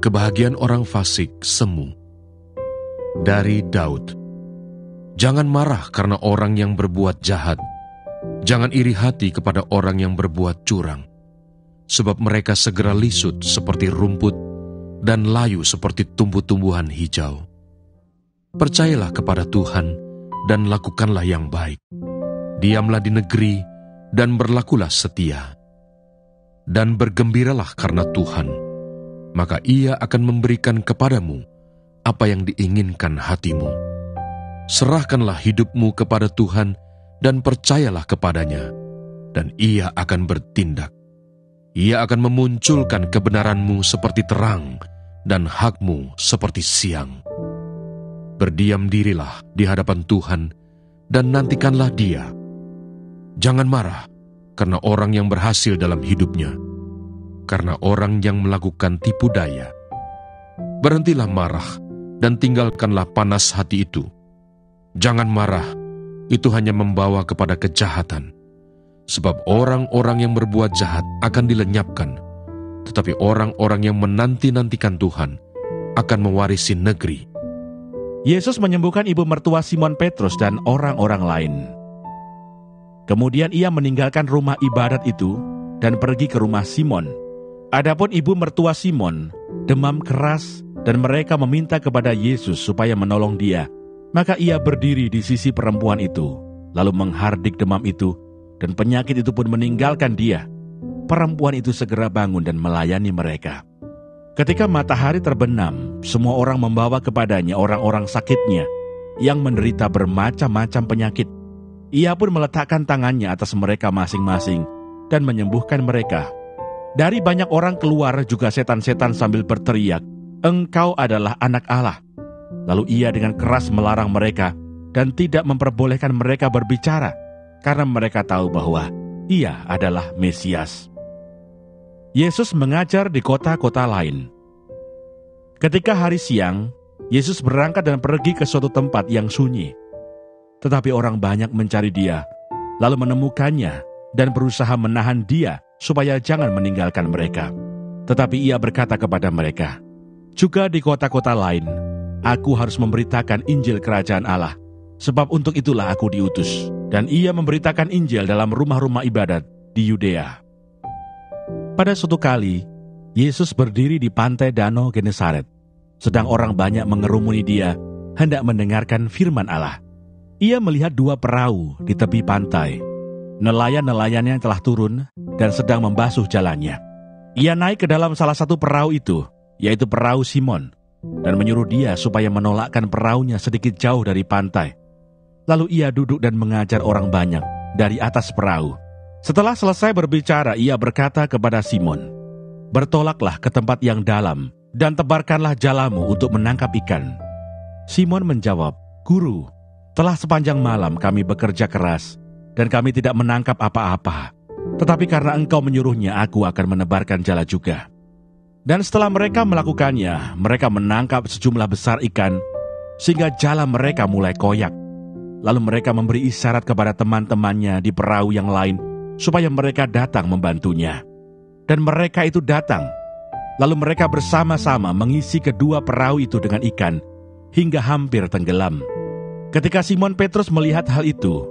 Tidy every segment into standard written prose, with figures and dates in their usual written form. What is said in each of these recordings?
Kebahagiaan orang fasik semu. Dari Daud. Jangan marah karena orang yang berbuat jahat. Jangan iri hati kepada orang yang berbuat curang. Sebab mereka segera lisut seperti rumput dan layu seperti tumbuh-tumbuhan hijau. Percayalah kepada Tuhan dan lakukanlah yang baik. Diamlah di negeri dan berlakulah setia. Dan bergembiralah karena Tuhan, maka Ia akan memberikan kepadamu apa yang diinginkan hatimu. Serahkanlah hidupmu kepada Tuhan dan percayalah kepadanya, dan Ia akan bertindak. Ia akan memunculkan kebenaranmu seperti terang dan hakmu seperti siang. Berdiam dirilah di hadapan Tuhan dan nantikanlah Dia. Jangan marah karena orang yang berhasil dalam hidupnya, karena orang yang melakukan tipu daya. Berhentilah marah dan tinggalkanlah panas hati itu. Jangan marah, itu hanya membawa kepada kejahatan. Sebab orang-orang yang berbuat jahat akan dilenyapkan, tetapi orang-orang yang menanti-nantikan Tuhan akan mewarisi negeri. Yesus menyembuhkan ibu mertua Simon Petrus dan orang-orang lain. Kemudian ia meninggalkan rumah ibadat itu dan pergi ke rumah Simon. Adapun ibu mertua Simon demam keras dan mereka meminta kepada Yesus supaya menolong dia. Maka ia berdiri di sisi perempuan itu, lalu menghardik demam itu, dan penyakit itu pun meninggalkan dia. Perempuan itu segera bangun dan melayani mereka. Ketika matahari terbenam, semua orang membawa kepadanya orang-orang sakitnya yang menderita bermacam-macam penyakit. Ia pun meletakkan tangannya atas mereka masing-masing dan menyembuhkan mereka. Dari banyak orang keluar juga setan-setan sambil berteriak, "Engkau adalah anak Allah." Lalu ia dengan keras melarang mereka dan tidak memperbolehkan mereka berbicara, karena mereka tahu bahwa ia adalah Mesias. Yesus mengajar di kota-kota lain. Ketika hari siang, Yesus berangkat dan pergi ke suatu tempat yang sunyi. Tetapi orang banyak mencari dia, lalu menemukannya dan berusaha menahan dia supaya jangan meninggalkan mereka. Tetapi ia berkata kepada mereka, "Juga di kota-kota lain, aku harus memberitakan Injil Kerajaan Allah, sebab untuk itulah aku diutus." Dan ia memberitakan Injil dalam rumah-rumah ibadat di Yudea. Pada suatu kali, Yesus berdiri di pantai Danau Genesaret. Sedang orang banyak mengerumuni dia, hendak mendengarkan firman Allah. Ia melihat dua perahu di tepi pantai. Nelayan-nelayannya telah turun dan sedang membasuh jalannya. Ia naik ke dalam salah satu perahu itu, yaitu perahu Simon, dan menyuruh dia supaya menolakkan perahunya sedikit jauh dari pantai. Lalu ia duduk dan mengajar orang banyak dari atas perahu. Setelah selesai berbicara, ia berkata kepada Simon, "Bertolaklah ke tempat yang dalam dan tebarkanlah jalamu untuk menangkap ikan." Simon menjawab, "Guru, telah sepanjang malam kami bekerja keras dan kami tidak menangkap apa-apa. Tetapi karena engkau menyuruhnya, aku akan menebarkan jala juga." Dan setelah mereka melakukannya, mereka menangkap sejumlah besar ikan, sehingga jala mereka mulai koyak. Lalu mereka memberi isyarat kepada teman-temannya di perahu yang lain, supaya mereka datang membantunya. Dan mereka itu datang. Lalu mereka bersama-sama mengisi kedua perahu itu dengan ikan, hingga hampir tenggelam. Ketika Simon Petrus melihat hal itu,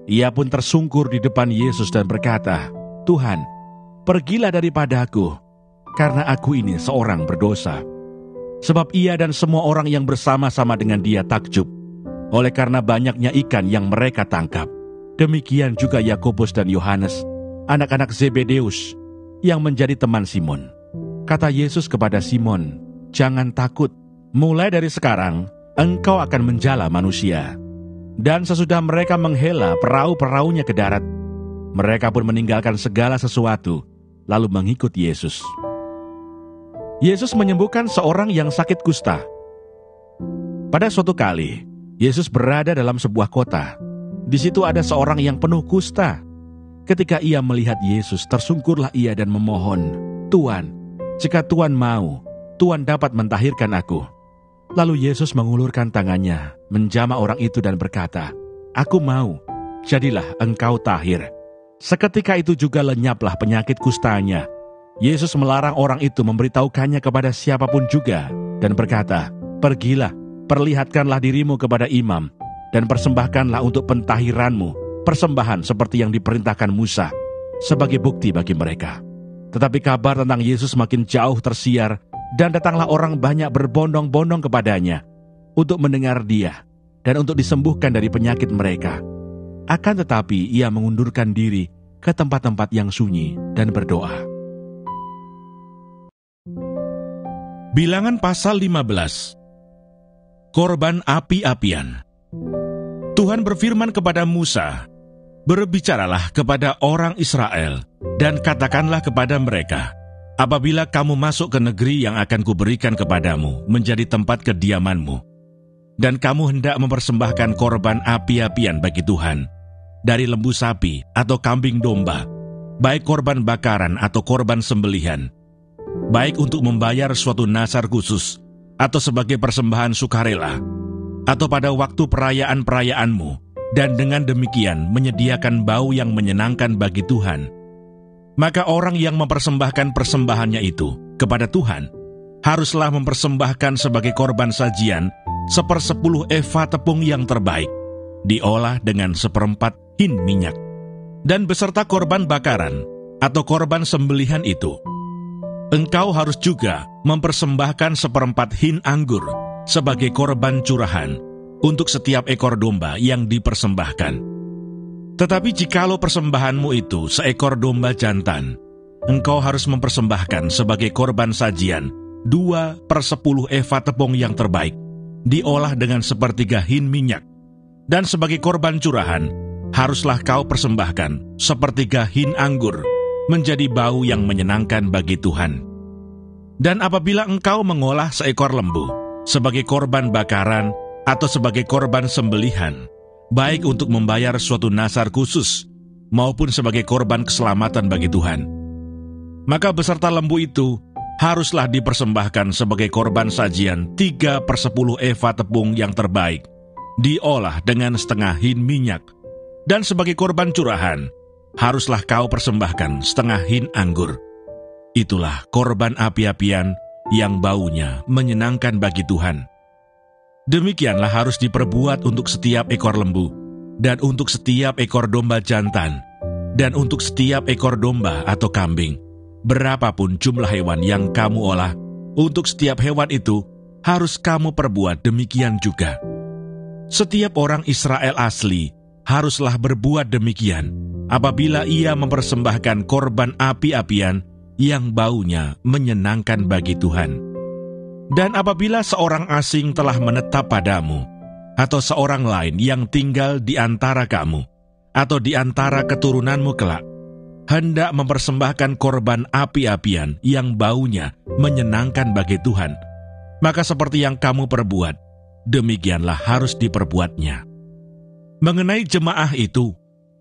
ia pun tersungkur di depan Yesus dan berkata, "Tuhan, pergilah daripadaku, karena aku ini seorang berdosa." Sebab ia dan semua orang yang bersama-sama dengan dia takjub, oleh karena banyaknya ikan yang mereka tangkap. Demikian juga Yakobus dan Yohanes, anak-anak Zebedeus, yang menjadi teman Simon. Kata Yesus kepada Simon, "Jangan takut, mulai dari sekarang engkau akan menjala manusia." Dan sesudah mereka menghela perahu-perahunya ke darat, mereka pun meninggalkan segala sesuatu, lalu mengikut Yesus. Yesus menyembuhkan seorang yang sakit kusta. Pada suatu kali, Yesus berada dalam sebuah kota. Di situ ada seorang yang penuh kusta. Ketika ia melihat Yesus, tersungkurlah ia dan memohon, "Tuan, jika Tuan mau, Tuan dapat mentahirkan aku." Lalu Yesus mengulurkan tangannya, menjamah orang itu dan berkata, "Aku mau, jadilah engkau tahir." Seketika itu juga lenyaplah penyakit kustanya, Yesus melarang orang itu memberitahukannya kepada siapapun juga dan berkata, "Pergilah, perlihatkanlah dirimu kepada imam dan persembahkanlah untuk pentahiranmu persembahan seperti yang diperintahkan Musa sebagai bukti bagi mereka." Tetapi kabar tentang Yesus makin jauh tersiar dan datanglah orang banyak berbondong-bondong kepadanya untuk mendengar dia dan untuk disembuhkan dari penyakit mereka. Akan tetapi ia mengundurkan diri ke tempat-tempat yang sunyi dan berdoa. Bilangan pasal 15. Korban api-apian. Tuhan berfirman kepada Musa, "Berbicaralah kepada orang Israel dan katakanlah kepada mereka, apabila kamu masuk ke negeri yang akan kuberikan kepadamu menjadi tempat kediamanmu, dan kamu hendak mempersembahkan korban api-apian bagi Tuhan, dari lembu sapi atau kambing domba, baik korban bakaran atau korban sembelihan, baik untuk membayar suatu nazar khusus, atau sebagai persembahan sukarela, atau pada waktu perayaan-perayaanmu, dan dengan demikian menyediakan bau yang menyenangkan bagi Tuhan. Maka orang yang mempersembahkan persembahannya itu kepada Tuhan, haruslah mempersembahkan sebagai korban sajian 1/10 eva tepung yang terbaik, diolah dengan 1/4 hin minyak, dan beserta korban bakaran atau korban sembelihan itu. Engkau harus juga mempersembahkan 1/4 hin anggur sebagai korban curahan untuk setiap ekor domba yang dipersembahkan. Tetapi jikalau persembahanmu itu seekor domba jantan, engkau harus mempersembahkan sebagai korban sajian 2/10 eva tepung yang terbaik, diolah dengan 1/3 hin minyak, dan sebagai korban curahan, haruslah kau persembahkan 1/3 hin anggur, menjadi bau yang menyenangkan bagi Tuhan. Dan apabila engkau mengolah seekor lembu sebagai korban bakaran atau sebagai korban sembelihan, baik untuk membayar suatu nazar khusus maupun sebagai korban keselamatan bagi Tuhan, maka beserta lembu itu haruslah dipersembahkan sebagai korban sajian 3/10 eva tepung yang terbaik, diolah dengan 1/2 hin minyak, dan sebagai korban curahan, haruslah kau persembahkan 1/2 hin anggur. Itulah korban api-apian yang baunya menyenangkan bagi Tuhan. Demikianlah harus diperbuat untuk setiap ekor lembu, dan untuk setiap ekor domba jantan, dan untuk setiap ekor domba atau kambing. Berapapun jumlah hewan yang kamu olah, untuk setiap hewan itu harus kamu perbuat demikian juga. Setiap orang Israel asli haruslah berbuat demikian apabila ia mempersembahkan korban api-apian yang baunya menyenangkan bagi Tuhan. Dan apabila seorang asing telah menetap padamu, atau seorang lain yang tinggal di antara kamu, atau di antara keturunanmu kelak, hendak mempersembahkan korban api-apian yang baunya menyenangkan bagi Tuhan, maka seperti yang kamu perbuat, demikianlah harus diperbuatnya. Mengenai jemaah itu,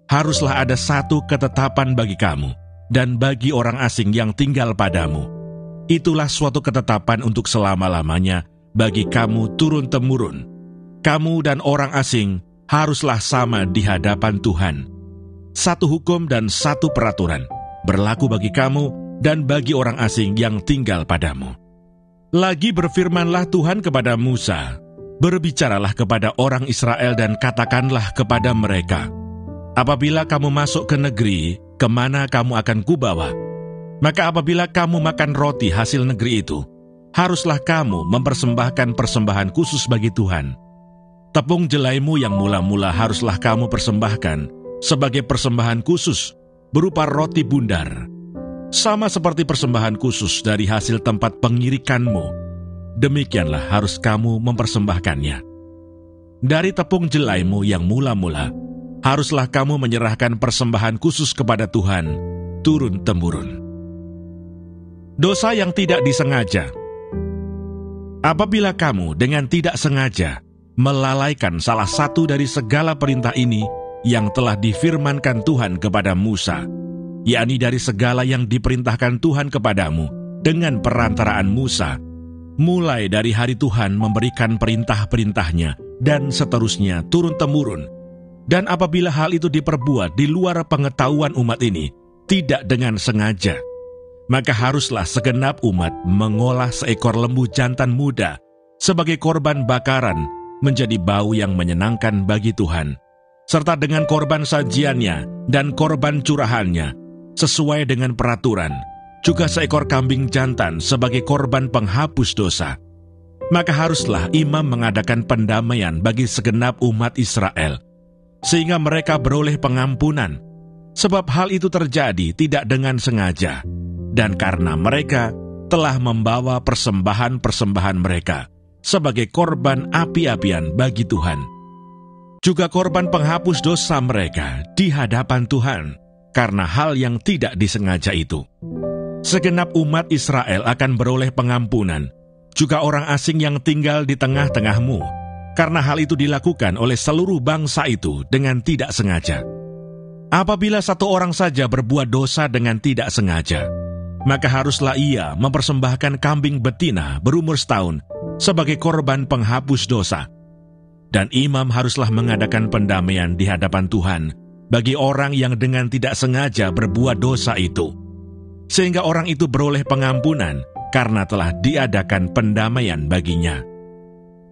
haruslah ada satu ketetapan bagi kamu dan bagi orang asing yang tinggal padamu. Itulah suatu ketetapan untuk selama-lamanya bagi kamu turun-temurun. Kamu dan orang asing haruslah sama di hadapan Tuhan. Satu hukum dan satu peraturan berlaku bagi kamu dan bagi orang asing yang tinggal padamu. Lagi berfirmanlah Tuhan kepada Musa, "Berbicaralah kepada orang Israel dan katakanlah kepada mereka, apabila kamu masuk ke negeri kemana kamu akan kubawa, maka apabila kamu makan roti hasil negeri itu, haruslah kamu mempersembahkan persembahan khusus bagi Tuhan. Tepung jelaimu yang mula-mula haruslah kamu persembahkan sebagai persembahan khusus berupa roti bundar, sama seperti persembahan khusus dari hasil tempat pengirikanmu. Demikianlah harus kamu mempersembahkannya. Dari tepung jelaimu yang mula-mula, haruslah kamu menyerahkan persembahan khusus kepada Tuhan turun-temurun." Dosa yang tidak disengaja. Apabila kamu dengan tidak sengaja melalaikan salah satu dari segala perintah ini yang telah difirmankan Tuhan kepada Musa, yakni dari segala yang diperintahkan Tuhan kepadamu dengan perantaraan Musa, mulai dari hari Tuhan memberikan perintah-perintahnya dan seterusnya turun-temurun, dan apabila hal itu diperbuat di luar pengetahuan umat ini, tidak dengan sengaja, maka haruslah segenap umat mengolah seekor lembu jantan muda sebagai korban bakaran menjadi bau yang menyenangkan bagi Tuhan, serta dengan korban sajiannya dan korban curahannya, sesuai dengan peraturan, juga seekor kambing jantan sebagai korban penghapus dosa. Maka haruslah imam mengadakan pendamaian bagi segenap umat Israel, sehingga mereka beroleh pengampunan, sebab hal itu terjadi tidak dengan sengaja, dan karena mereka telah membawa persembahan-persembahan mereka sebagai korban api-apian bagi Tuhan. Juga korban penghapus dosa mereka di hadapan Tuhan karena hal yang tidak disengaja itu. Segenap umat Israel akan beroleh pengampunan, juga orang asing yang tinggal di tengah-tengahmu, karena hal itu dilakukan oleh seluruh bangsa itu dengan tidak sengaja. Apabila satu orang saja berbuat dosa dengan tidak sengaja, maka haruslah ia mempersembahkan kambing betina berumur setahun sebagai korban penghapus dosa. Dan imam haruslah mengadakan pendamaian di hadapan Tuhan bagi orang yang dengan tidak sengaja berbuat dosa itu, sehingga orang itu beroleh pengampunan karena telah diadakan pendamaian baginya.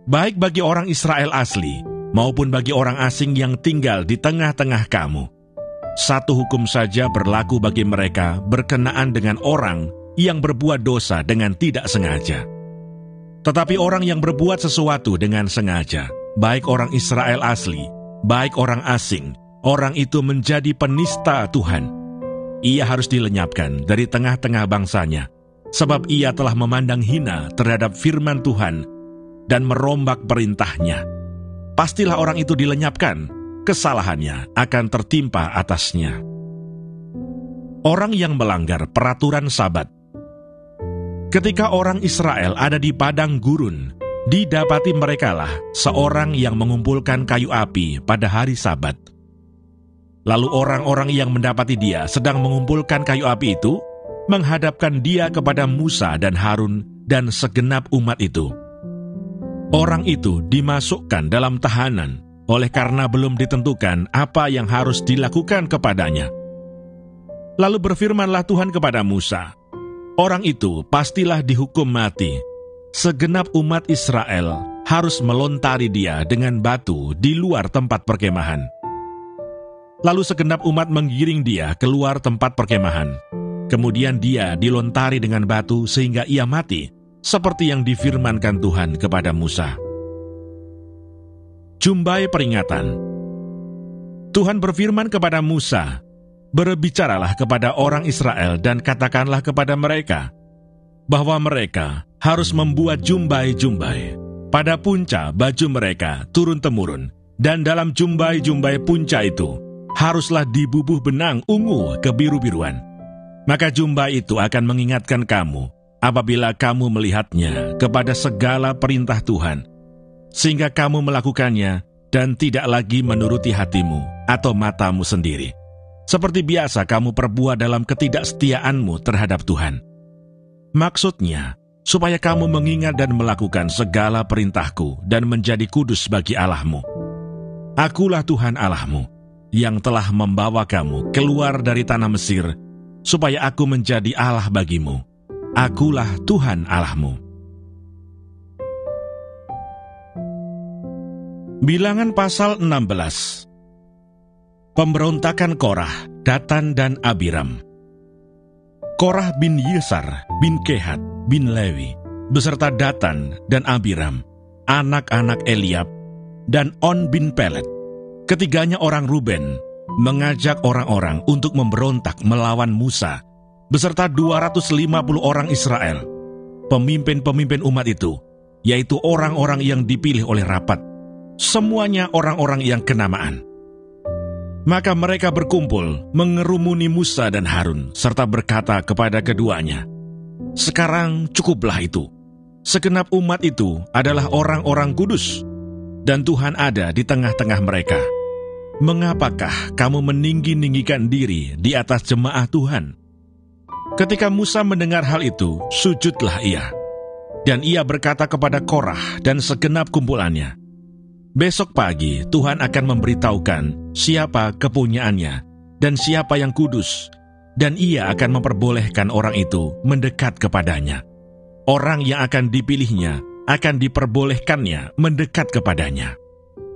Baik bagi orang Israel asli maupun bagi orang asing yang tinggal di tengah-tengah kamu, satu hukum saja berlaku bagi mereka berkenaan dengan orang yang berbuat dosa dengan tidak sengaja. Tetapi orang yang berbuat sesuatu dengan sengaja, baik orang Israel asli, baik orang asing, orang itu menjadi penista Tuhan. Ia harus dilenyapkan dari tengah-tengah bangsanya, sebab ia telah memandang hina terhadap firman Tuhan dan merombak perintahnya. Pastilah orang itu dilenyapkan, kesalahannya akan tertimpa atasnya. Orang yang melanggar peraturan Sabat. Ketika orang Israel ada di padang gurun, didapati merekalah seorang yang mengumpulkan kayu api pada hari Sabat. Lalu orang-orang yang mendapati dia sedang mengumpulkan kayu api itu, menghadapkan dia kepada Musa dan Harun dan segenap umat itu. Orang itu dimasukkan dalam tahanan, oleh karena belum ditentukan apa yang harus dilakukan kepadanya. Lalu berfirmanlah Tuhan kepada Musa, orang itu pastilah dihukum mati. Segenap umat Israel harus melontari dia dengan batu di luar tempat perkemahan. Lalu segenap umat menggiring dia keluar tempat perkemahan. Kemudian dia dilontari dengan batu sehingga ia mati, seperti yang difirmankan Tuhan kepada Musa. Jumbai peringatan. Tuhan berfirman kepada Musa, berbicaralah kepada orang Israel dan katakanlah kepada mereka, bahwa mereka harus membuat jumbai-jumbai pada punca baju mereka turun-temurun, dan dalam jumbai-jumbai punca itu haruslah dibubuh benang ungu kebiru-biruan. Maka jumbai itu akan mengingatkan kamu apabila kamu melihatnya kepada segala perintah Tuhan, sehingga kamu melakukannya dan tidak lagi menuruti hatimu atau matamu sendiri, seperti biasa kamu perbuat dalam ketidaksetiaanmu terhadap Tuhan. Maksudnya, supaya kamu mengingat dan melakukan segala perintahku dan menjadi kudus bagi Allahmu. Akulah Tuhan Allahmu, yang telah membawa kamu keluar dari tanah Mesir, supaya aku menjadi Allah bagimu. Akulah Tuhan Allahmu. Bilangan pasal 16. Pemberontakan Korah, Datan dan Abiram. Korah bin Yesar bin Kehat bin Lewi beserta Datan dan Abiram, anak-anak Eliab, dan On bin Pelet, ketiganya orang Ruben, mengajak orang-orang untuk memberontak melawan Musa beserta 250 orang Israel, pemimpin-pemimpin umat itu, yaitu orang-orang yang dipilih oleh rapat, semuanya orang-orang yang kenamaan. Maka mereka berkumpul mengerumuni Musa dan Harun, serta berkata kepada keduanya, sekarang cukuplah itu. Segenap umat itu adalah orang-orang kudus, dan Tuhan ada di tengah-tengah mereka. Mengapakah kamu meninggi-ninggikan diri di atas jemaah Tuhan? Ketika Musa mendengar hal itu, sujudlah ia. Dan ia berkata kepada Korah dan segenap kumpulannya, besok pagi Tuhan akan memberitahukan siapa kepunyaannya dan siapa yang kudus, dan ia akan memperbolehkan orang itu mendekat kepadanya. Orang yang akan dipilihnya akan diperbolehkannya mendekat kepadanya.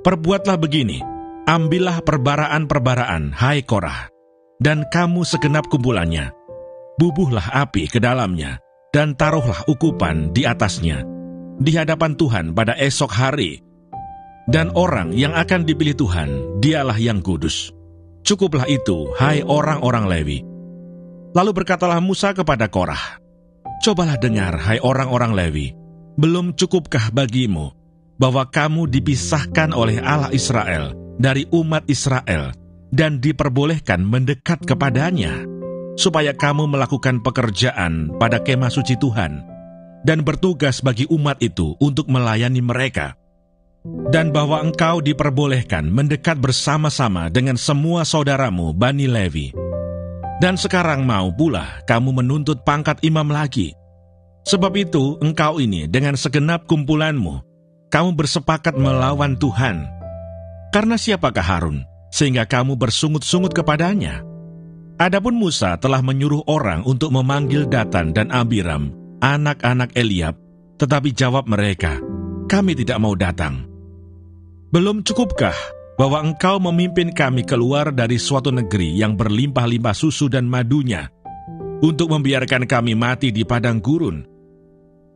Perbuatlah begini, ambillah perbaraan-perbaraan, hai Korah, dan kamu segenap kumpulannya. Bubuhlah api ke dalamnya, dan taruhlah ukupan di atasnya, di hadapan Tuhan pada esok hari. Dan orang yang akan dipilih Tuhan, dialah yang kudus. Cukuplah itu, hai orang-orang Lewi. Lalu berkatalah Musa kepada Korah, cobalah dengar, hai orang-orang Lewi, belum cukupkah bagimu bahwa kamu dipisahkan oleh Allah Israel dari umat Israel dan diperbolehkan mendekat kepadanya, supaya kamu melakukan pekerjaan pada kemah suci Tuhan dan bertugas bagi umat itu untuk melayani mereka, dan bahwa engkau diperbolehkan mendekat bersama-sama dengan semua saudaramu Bani Lewi. Dan sekarang mau pula kamu menuntut pangkat imam lagi. Sebab itu engkau ini dengan segenap kumpulanmu, kamu bersepakat melawan Tuhan. Karena siapakah Harun, sehingga kamu bersungut-sungut kepadanya? Adapun Musa telah menyuruh orang untuk memanggil Datan dan Abiram, anak-anak Eliab, tetapi jawab mereka, kami tidak mau datang. Belum cukupkah bahwa engkau memimpin kami keluar dari suatu negeri yang berlimpah-limpah susu dan madunya, untuk membiarkan kami mati di padang gurun?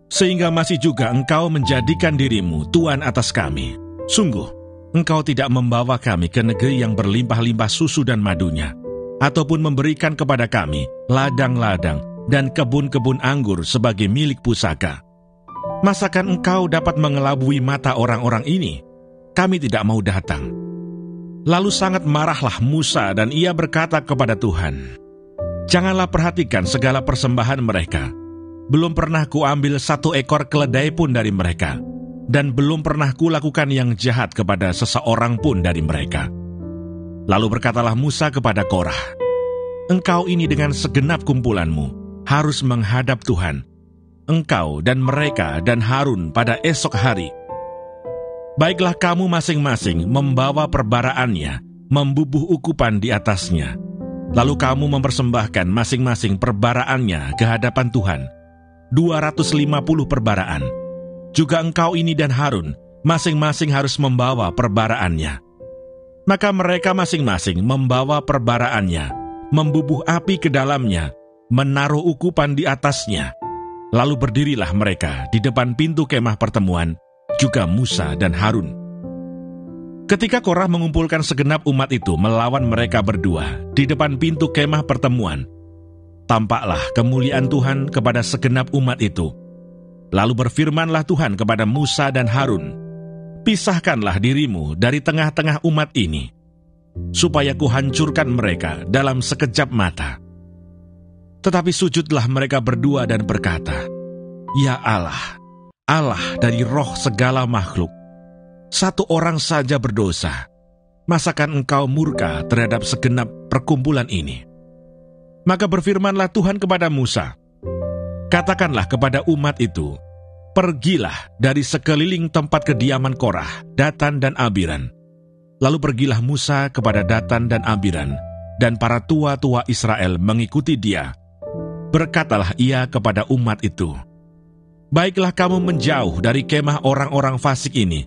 Sehingga masih juga engkau menjadikan dirimu tuan atas kami. Sungguh, engkau tidak membawa kami ke negeri yang berlimpah-limpah susu dan madunya, ataupun memberikan kepada kami ladang-ladang dan kebun-kebun anggur sebagai milik pusaka. Masakan engkau dapat mengelabui mata orang-orang ini? Kami tidak mau datang. Lalu sangat marahlah Musa dan ia berkata kepada Tuhan, janganlah perhatikan segala persembahan mereka. Belum pernah kuambil satu ekor keledai pun dari mereka, dan belum pernah kulakukan yang jahat kepada seseorang pun dari mereka. Lalu berkatalah Musa kepada Korah, engkau ini dengan segenap kumpulanmu harus menghadap Tuhan, engkau dan mereka dan Harun pada esok hari. Baiklah kamu masing-masing membawa perbaraannya, membubuh ukupan di atasnya. Lalu kamu mempersembahkan masing-masing perbaraannya ke hadapan Tuhan, 250 perbaraan. Juga engkau ini dan Harun, masing-masing harus membawa perbaraannya. Maka mereka masing-masing membawa perbaraannya, membubuh api ke dalamnya, menaruh ukupan di atasnya. Lalu berdirilah mereka di depan pintu kemah pertemuan, juga Musa dan Harun. Ketika Korah mengumpulkan segenap umat itu melawan mereka berdua di depan pintu kemah pertemuan, tampaklah kemuliaan Tuhan kepada segenap umat itu. Lalu berfirmanlah Tuhan kepada Musa dan Harun, pisahkanlah dirimu dari tengah-tengah umat ini, supaya kuhancurkan mereka dalam sekejap mata. Tetapi sujudlah mereka berdua dan berkata, ya Allah, Allah dari roh segala makhluk, satu orang saja berdosa, masakan engkau murka terhadap segenap perkumpulan ini? Maka berfirmanlah Tuhan kepada Musa, katakanlah kepada umat itu, pergilah dari sekeliling tempat kediaman Korah, Datan dan Abiram. Lalu pergilah Musa kepada Datan dan Abiram, dan para tua-tua Israel mengikuti dia. Berkatalah ia kepada umat itu, baiklah kamu menjauh dari kemah orang-orang fasik ini,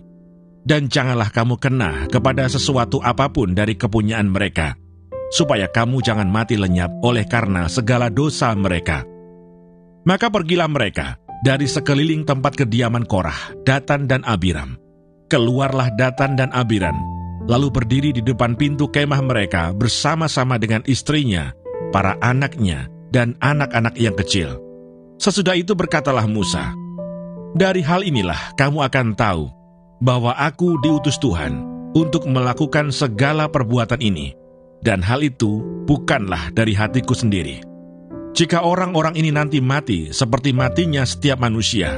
dan janganlah kamu kena kepada sesuatu apapun dari kepunyaan mereka, supaya kamu jangan mati lenyap oleh karena segala dosa mereka. Maka pergilah mereka dari sekeliling tempat kediaman Korah, Datan dan Abiram. Keluarlah Datan dan Abiram, lalu berdiri di depan pintu kemah mereka bersama-sama dengan istrinya, para anaknya, dan anak-anak yang kecil. Sesudah itu berkatalah Musa, dari hal inilah kamu akan tahu bahwa aku diutus Tuhan untuk melakukan segala perbuatan ini, dan hal itu bukanlah dari hatiku sendiri. Jika orang-orang ini nanti mati seperti matinya setiap manusia,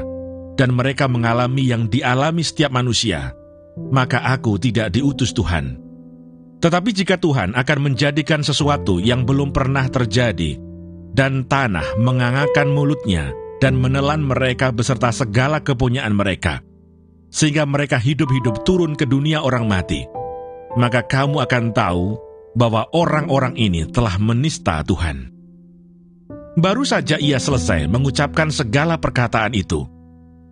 dan mereka mengalami yang dialami setiap manusia, maka aku tidak diutus Tuhan. Tetapi jika Tuhan akan menjadikan sesuatu yang belum pernah terjadi, dan tanah mengangakan mulutnya dan menelan mereka beserta segala kepunyaan mereka, sehingga mereka hidup-hidup turun ke dunia orang mati, maka kamu akan tahu bahwa orang-orang ini telah menista Tuhan. Baru saja ia selesai mengucapkan segala perkataan itu,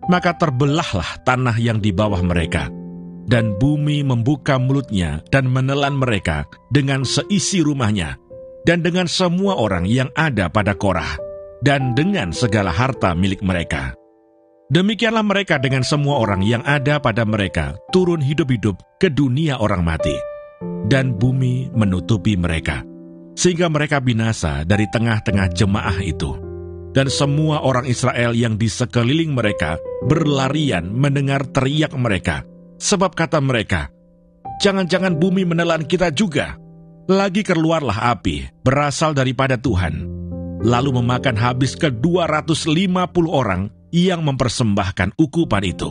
maka terbelahlah tanah yang di bawah mereka, dan bumi membuka mulutnya dan menelan mereka dengan seisi rumahnya, dan dengan semua orang yang ada pada Korah, dan dengan segala harta milik mereka. Demikianlah mereka dengan semua orang yang ada pada mereka turun hidup-hidup ke dunia orang mati, dan bumi menutupi mereka, sehingga mereka binasa dari tengah-tengah jemaah itu. Dan semua orang Israel yang di sekeliling mereka berlarian mendengar teriak mereka, sebab kata mereka, "Jangan-jangan bumi menelan kita juga." Lagi keluarlah api berasal daripada Tuhan, lalu memakan habis ke 250 orang yang mempersembahkan ukupan itu.